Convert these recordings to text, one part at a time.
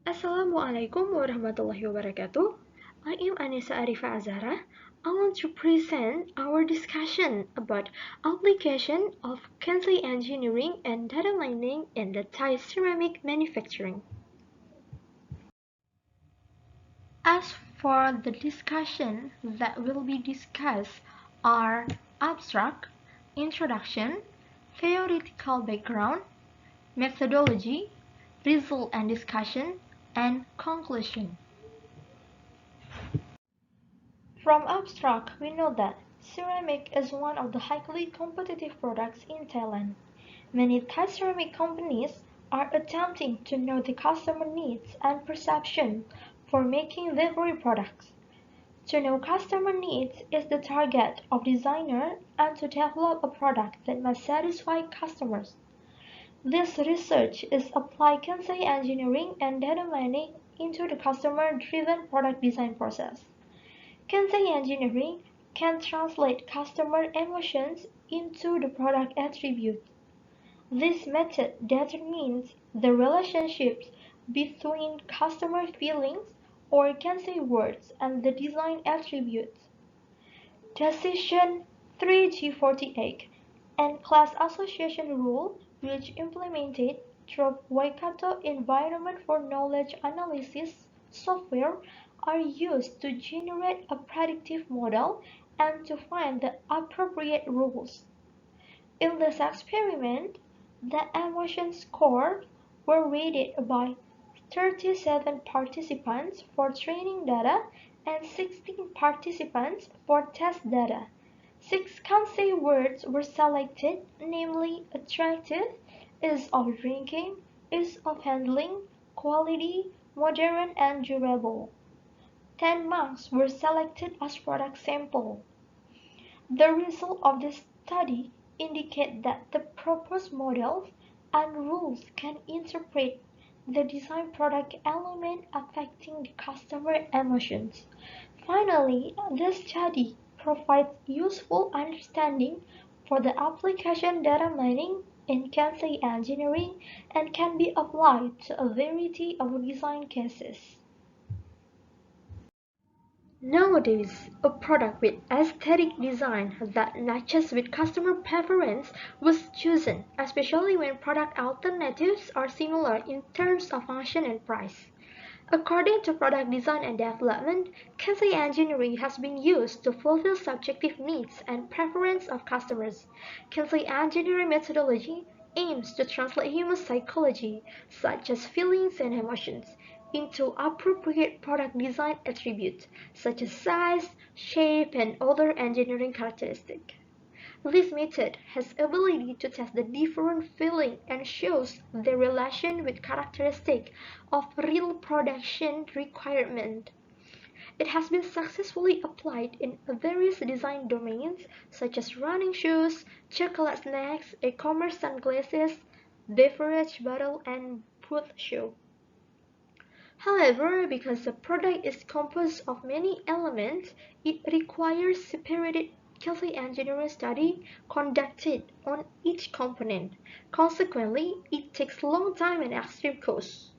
Assalamualaikum warahmatullahi wabarakatuh. I am Annisa Arifa Azzahra. I want to present our discussion about application of chemical engineering and data mining in the Thai ceramic manufacturing. As for the discussion that will be discussed are abstract, introduction, theoretical background, methodology, result and discussion, and conclusion. From abstract, we know that ceramic is one of the highly competitive products in Thailand. Many Thai ceramic companies are attempting to know the customer needs and perception for making their very products. To know customer needs is the target of designer and to develop a product that must satisfy customers. This research is applied chemical engineering and data mining into the customer-driven product design process. Chemical engineering can translate customer emotions into the product attributes. This method determines the relationships between customer feelings or can say words and the design attributes. Decision 3G48 and Class Association Rule, which implemented through Waikato Environment for Knowledge Analysis software, are used to generate a predictive model and to find the appropriate rules. In this experiment, the emotion scores were rated by 37 participants for training data and 16 participants for test data. 6 consonant words were selected, namely attractive, ease of drinking, ease of handling, quality, modern, and durable. 10 marks were selected as product sample. The results of this study indicate that the proposed models and rules can interpret the design product element affecting the customer emotions. Finally, this study provides useful understanding for the application data mining in chemical engineering and can be applied to a variety of design cases. Nowadays, a product with aesthetic design that matches with customer preference was chosen, especially when product alternatives are similar in terms of function and price. According to product design and development, chemical engineering has been used to fulfill subjective needs and preference of customers. Chemical engineering methodology aims to translate human psychology, such as feelings and emotions, into appropriate product design attributes, such as size, shape, and other engineering characteristics. This method has ability to test the different feeling and shows the relation with characteristic of real production requirement. It has been successfully applied in various design domains such as running shoes, chocolate snacks, e-commerce sunglasses, beverage bottle, and boot shoe. However, because the product is composed of many elements, it requires separated chemical engineering study conducted on each component. Consequently, it takes long time and extreme cost.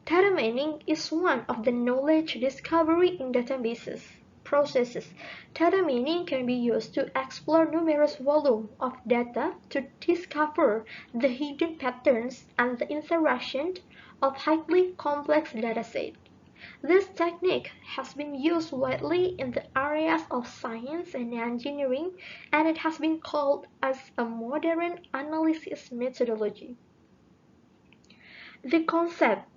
Data mining is one of the knowledge discovery in databases processes. Data mining can be used to explore numerous volumes of data to discover the hidden patterns and the interaction of highly complex datasets. This technique has been used widely in the areas of science and engineering, and it has been called as a modern analysis methodology. The concept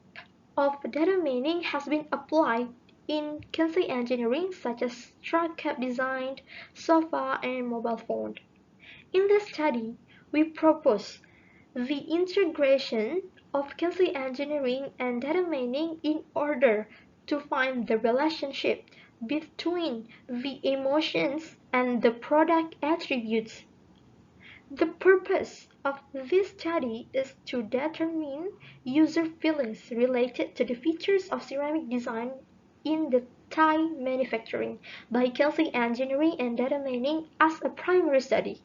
of data mining has been applied in chemical engineering such as truck cab design, sofa, and mobile phone. In this study, we propose the integration of chemical engineering and data mining in order to find the relationship between the emotions and the product attributes. The purpose of this study is to determine user feelings related to the features of ceramic design in the Thai manufacturing by chemical engineering and data mining as a primary study.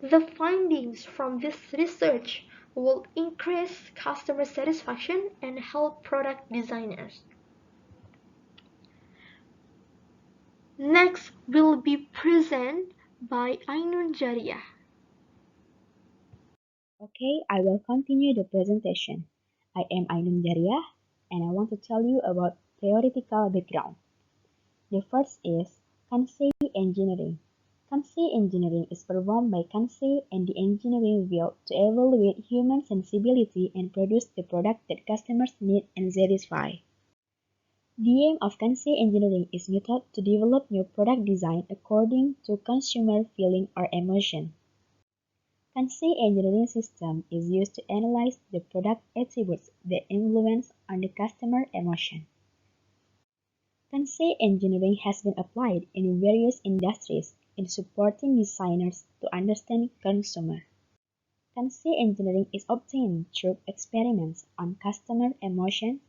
The findings from this research will increase customer satisfaction and help product designers. Next will be presented by Ainun Jariyah. Okay, I will continue the presentation. I am Ainun Jariyah and I want to tell you about theoretical background. The first is Kansei engineering. Kansei engineering is performed by Kansei and the engineering field to evaluate human sensibility and produce the product that customers need and satisfy. The aim of Kansei engineering is method to develop new product design according to consumer feeling or emotion. Kansei engineering system is used to analyze the product attributes that influence on the customer emotion. Kansei engineering has been applied in various industries in supporting designers to understand consumer. Kansei engineering is obtained through experiments on customer emotions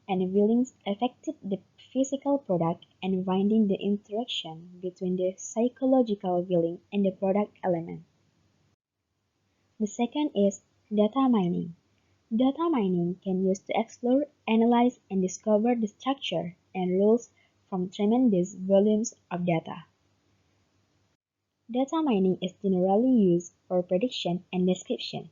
and feelings affecting the physical product and finding the interaction between the psychological feeling and the product element. The second is data mining. Data mining can be used to explore, analyze, and discover the structure and rules from tremendous volumes of data. Data mining is generally used for prediction and description.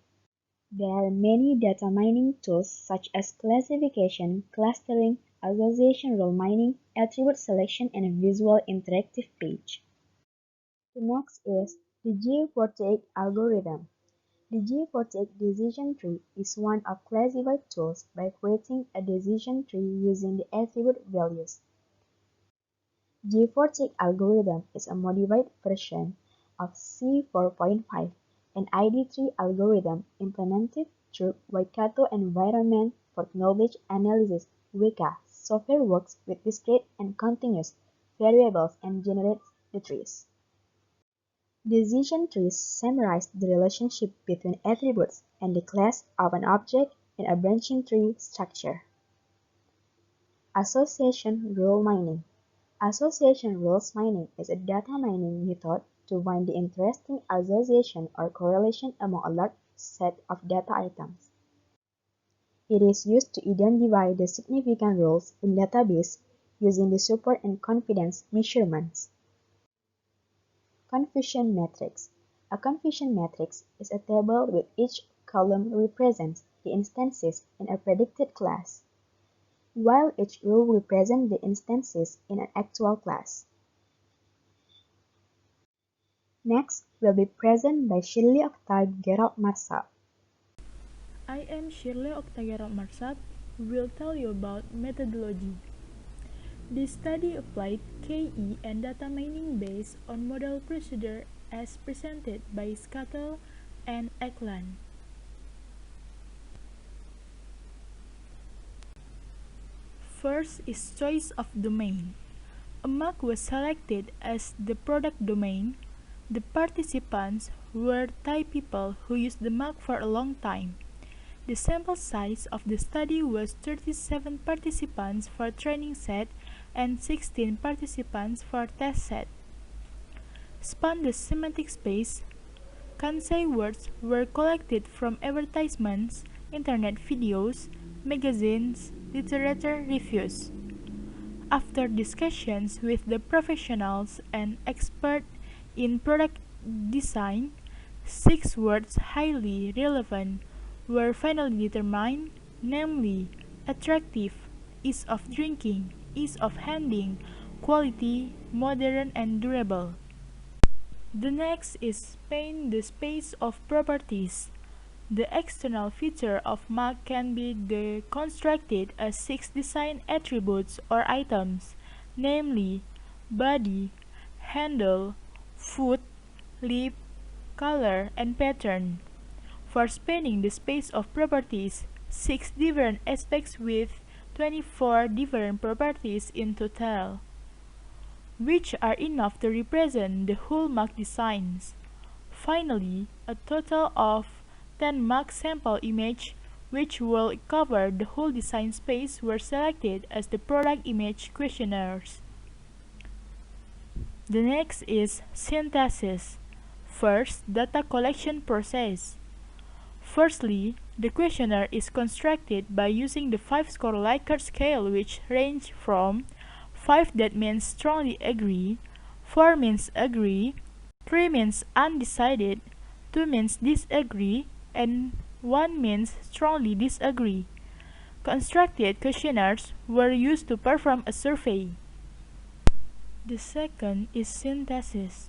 There are many data mining tools such as classification, clustering, association rule mining, attribute selection, and visual interactive page. The next is the G48 algorithm. The G48 decision tree is one of classified tools by creating a decision tree using the attribute values. G48 algorithm is a modified version of C4.5, an ID3 algorithm implemented through Waikato Environment for Knowledge Analysis (WEKA) software works with discrete and continuous variables and generates the trees. Decision trees summarize the relationship between attributes and the class of an object in a branching tree structure. Association rule mining. Association rules mining is a data mining method to find the interesting association or correlation among a large set of data items. It is used to identify the significant rules in database using the support and confidence measurements. Confusion matrix. A confusion matrix is a table with each column represents the instances in a predicted class, while each row represents the instances in an actual class. Next will be presented by Shierley, Octa, Gerald, Marhsab. I am Shierley, Octa, Gerald, Marhsab, who will tell you about methodology. This study applied KE and data mining based on model procedure as presented by Scuttle and Eklund. First is choice of domain. A mark was selected as the product domain. The participants were Thai people who used the mark for a long time. The sample size of the study was 37 participants for training set and 16 participants for test set. Span the semantic space. Kansei words were collected from advertisements, internet videos, magazines, literature reviews. After discussions with the professionals and experts in product design, 6 words highly relevant were finally determined, namely attractive, ease of drinking, ease of handling, quality, modern, and durable. The next is span the space of properties. The external feature of mark can be constructed as 6 design attributes or items, namely body, handle, foot, lip, color, and pattern. For spanning the space of properties, 6 different aspects with 24 different properties in total, which are enough to represent the whole mark designs. Finally, a total of 10 mark sample images, which will cover the whole design space, were selected as the product image questionnaires. The next is synthesis. First, data collection process. Firstly, the questionnaire is constructed by using the 5-score Likert scale, which range from 5 that means strongly agree, 4 means agree, 3 means undecided, 2 means disagree, and 1 means strongly disagree. Constructed questionnaires were used to perform a survey. The second is synthesis.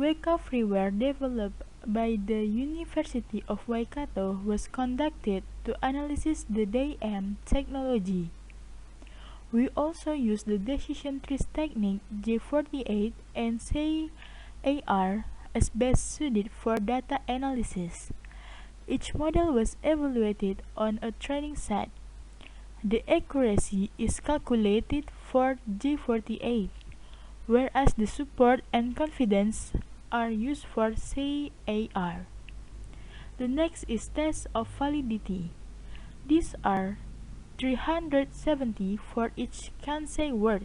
Weka freeware developed by the University of Waikato was conducted to analyze the DAM technology. We also use the decision trees technique J48 and CAR as best suited for data analysis. Each model was evaluated on a training set. The accuracy is calculated for J48, whereas the support and confidence are used for CAR. The next is test of validity. These are 370 for each can-say word,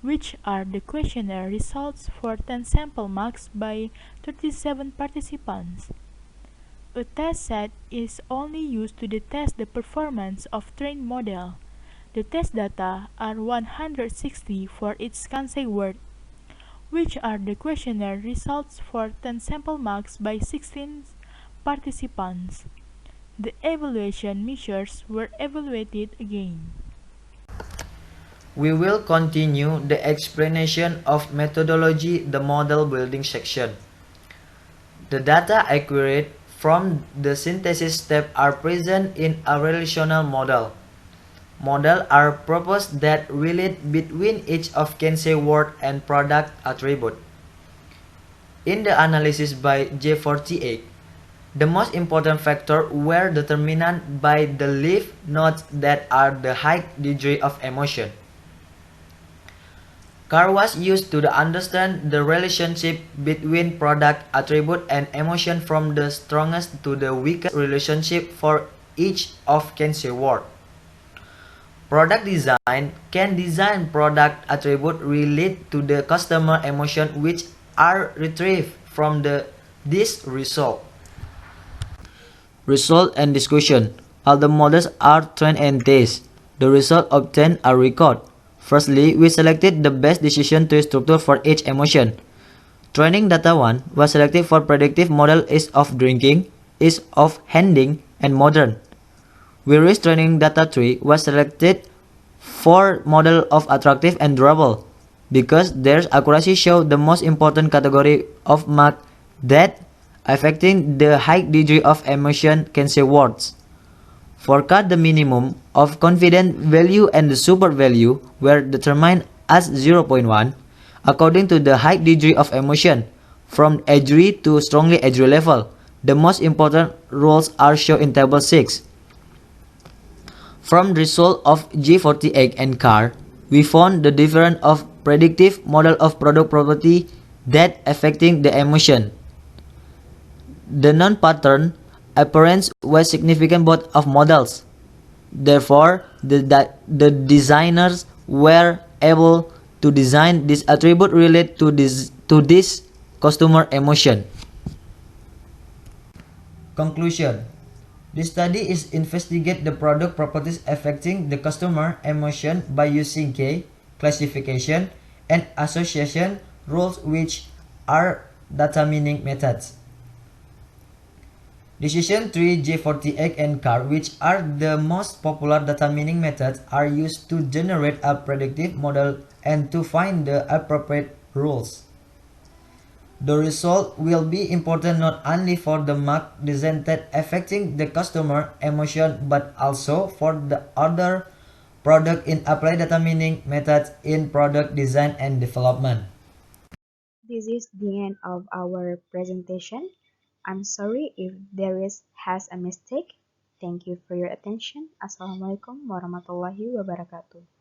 which are the questionnaire results for 10 sample marks by 37 participants. A test set is only used to test the performance of trained model. The test data are 160 for each can-say word, which are the questionnaire results for 10 sample marks by 16 participants. The evaluation measures were evaluated again. We will continue the explanation of methodology, the model building section. The data accurate from the synthesis step are present in a relational model. Models are proposed that relate between each of can-say word and product attribute. In the analysis by J48, the most important factors were determined by the leaf nodes that are the high degree of emotion. CAR was used to understand the relationship between product attribute and emotion from the strongest to the weakest relationship for each of can-say word. Product design can design product attribute relate to the customer emotion which are retrieved from this result. Result and discussion. All the models are trained and tested. The result obtained are recorded. Firstly, we selected the best decision tree structure for each emotion. Training data 1 was selected for predictive model ease of drinking, ease of handling, and modern. Whereas training data 3 was selected for model of attractive and durable, because their accuracy showed the most important category of mark that affecting the high degree of emotion can-say words. For CAR, the minimum of confidence value and the support value were determined as 0.1 according to the high degree of emotion from agree to strongly agree level. The most important rules are shown in table 6. From the result of G48 and CAR, we found the difference of predictive model of product property that affecting the emotion. The non-pattern appearance was significant both of models. Therefore, the designers were able to design this attribute related to this customer emotion. Conclusion. This study is investigate the product properties affecting the customer emotion by using K, classification, and association rules, which are data meaning methods. Decision tree, J48, and CAR, which are the most popular data meaning methods, are used to generate a predictive model and to find the appropriate rules. The result will be important not only for the mark presented affecting the customer emotion but also for the other product in applied data meaning methods in product design and development. This is the end of our presentation. I'm sorry if has a mistake. Thank you for your attention. Assalamualaikum warahmatullahi wabarakatuh.